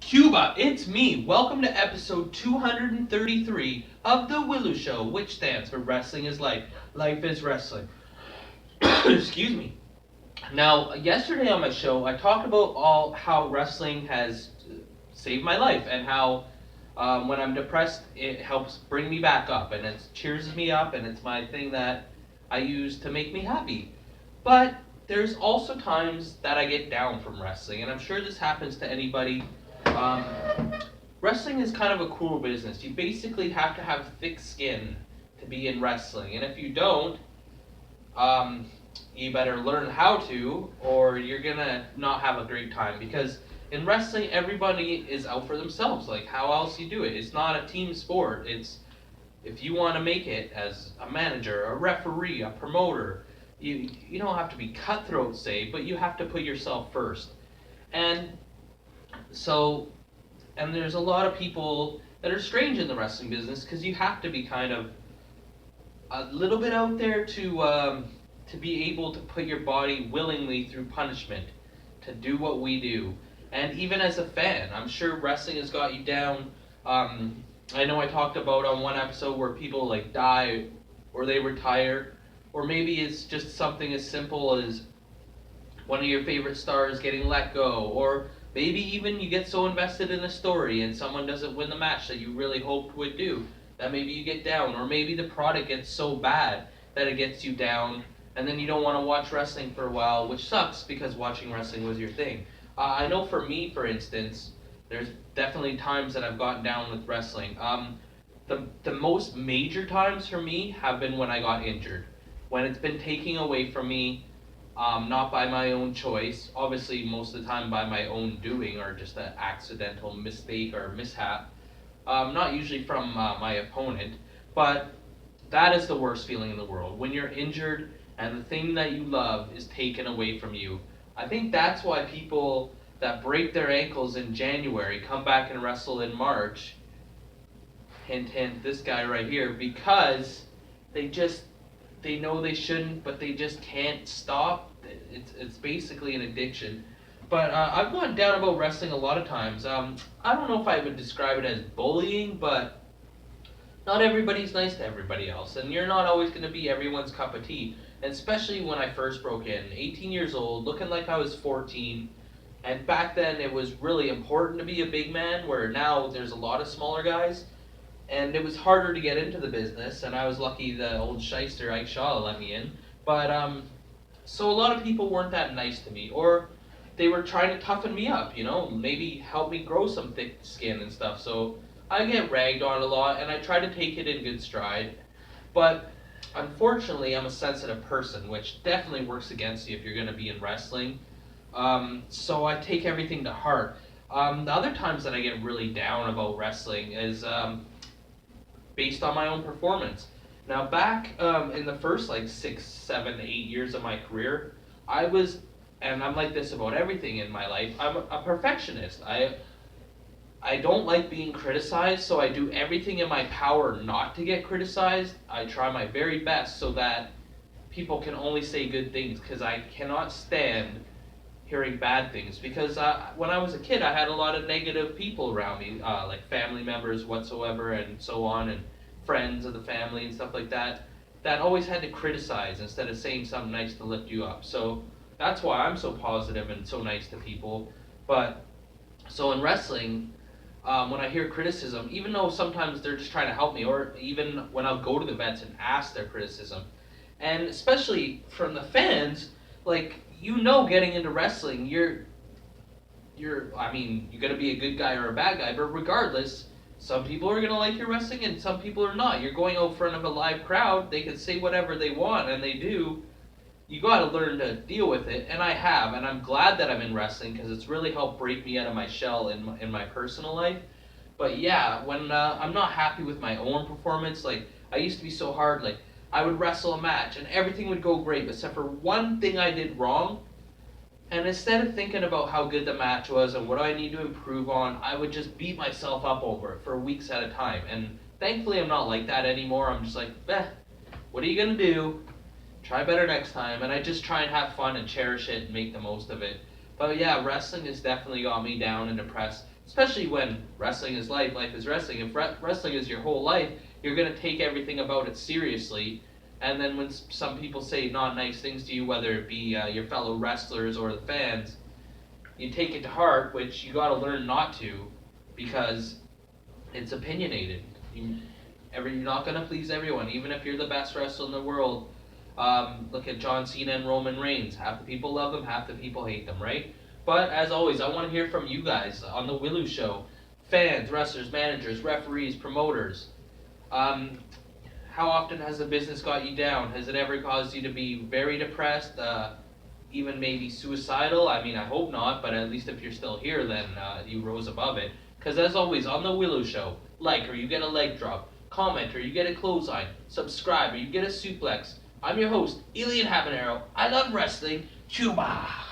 Cuba, it's me. Welcome to episode 233 of the W.I.L.L.I.W show, which stands for Wrestling is Life. Life is Wrestling. Excuse me. Now, yesterday on my show, I talked about all how wrestling has saved my life and how when I'm depressed, it helps bring me back up and it cheers me up and it's my thing that I use to make me happy. But there's also times that I get down from wrestling, and I'm sure this happens to anybody. Um, Wrestling is kind of a cruel business. You basically have to have thick skin to be in wrestling, and if you don't, um, you better learn how to, or you're gonna not have a great time. Because in wrestling, everybody is out for themselves. Like, how else you do it? It's not a team sport. It's if you want to make it as a manager, a referee, a promoter, you don't have to be cutthroat, say, but you have to put yourself first. And so, and there's a lot of people that are strange in the wrestling business because you have to be kind of a little bit out there to be able to put your body willingly through punishment to do what we do. And even as a fan, I'm sure wrestling has got you down. I know I talked about on one episode where people like die or they retire, or maybe it's just something as simple as one of your favorite stars getting let go, or maybe even you get so invested in a story and someone doesn't win the match that you really hoped would do, that maybe you get down, or maybe the product gets so bad that it gets you down, and then you don't want to watch wrestling for a while, which sucks because watching wrestling was your thing. I know for me, for instance, there's definitely times that I've gotten down with wrestling. The most major times for me have been when I got injured, when it's been taking away from me, not by my own choice, obviously most of the time by my own doing or just an accidental mistake or mishap, not usually from my opponent, but that is the worst feeling in the world. When you're injured and the thing that you love is taken away from you. I think that's why people that break their ankles in January come back and wrestle in March. Hint, hint, this guy right here, because they just they know they shouldn't, but they just can't stop. It's basically an addiction. But I've gone down about wrestling a lot of times. I don't know if I would describe it as bullying, but not everybody's nice to everybody else, and you're not always going to be everyone's cup of tea. And especially when I first broke in, 18 years old, looking like I was 14, and back then it was really important to be a big man, where now there's a lot of smaller guys, and it was harder to get into the business, and I was lucky the old shyster Ike Shaw let me in. But so a lot of people weren't that nice to me, or they were trying to toughen me up, maybe help me grow some thick skin and stuff. So I get ragged on a lot, and I try to take it in good stride. But unfortunately, I'm a sensitive person, which definitely works against you if you're going to be in wrestling. So I take everything to heart. The other times that I get really down about wrestling is based on my own performance. Now, back in the first like 6, 7, 8 years of my career, I was, and I'm like this about everything in my life, I'm a perfectionist. I don't like being criticized, so I do everything in my power not to get criticized. I try my very best so that people can only say good things, because I cannot stand hearing bad things. Because when I was a kid, I had a lot of negative people around me, like family members whatsoever, and so on, and friends of the family and stuff like that, that always had to criticize instead of saying something nice to lift you up. So that's why I'm so positive and so nice to people. But so in wrestling, when I hear criticism, even though sometimes they're just trying to help me, or even when I'll go to the vets and ask their criticism, and especially from the fans, like, getting into wrestling, I mean, you got to be a good guy or a bad guy, but regardless, some people are gonna like your wrestling and some people are not. You're going out in front of a live crowd; they can say whatever they want, and they do. You got to learn to deal with it, and I have, and I'm glad that I'm in wrestling because it's really helped break me out of my shell in my personal life. But yeah, when I'm not happy with my own performance, like I used to be so hard, like I would wrestle a match and everything would go great, except for one thing I did wrong. And instead of thinking about how good the match was and what do I need to improve on, I would just beat myself up over it for weeks at a time. And thankfully, I'm not like that anymore. I'm just like, what are you gonna do? Try better next time. And I just try and have fun and cherish it and make the most of it. But yeah, wrestling has definitely got me down and depressed. Especially when wrestling is life, life is wrestling. If wrestling is your whole life, you're gonna take everything about it seriously. And then when some people say not nice things to you, whether it be your fellow wrestlers or the fans, you take it to heart, which you gotta learn not to, because it's opinionated. You're not gonna please everyone, even if you're the best wrestler in the world. Look at John Cena and Roman Reigns. Half the people love them, half the people hate them, right? But as always, I want to hear from you guys on the W.I.L.L.I.W show. Fans, wrestlers, managers, referees, promoters. Um, how often has the business got you down? Has it ever caused you to be very depressed? Even maybe suicidal? I mean, I hope not, but at least if you're still here, then you rose above it. Because as always, on the W.I.L.L.I.W show, like or you get a leg drop, comment or you get a clothesline, subscribe or you get a suplex. I'm your host, Elian Habanero. I love wrestling. Cuba!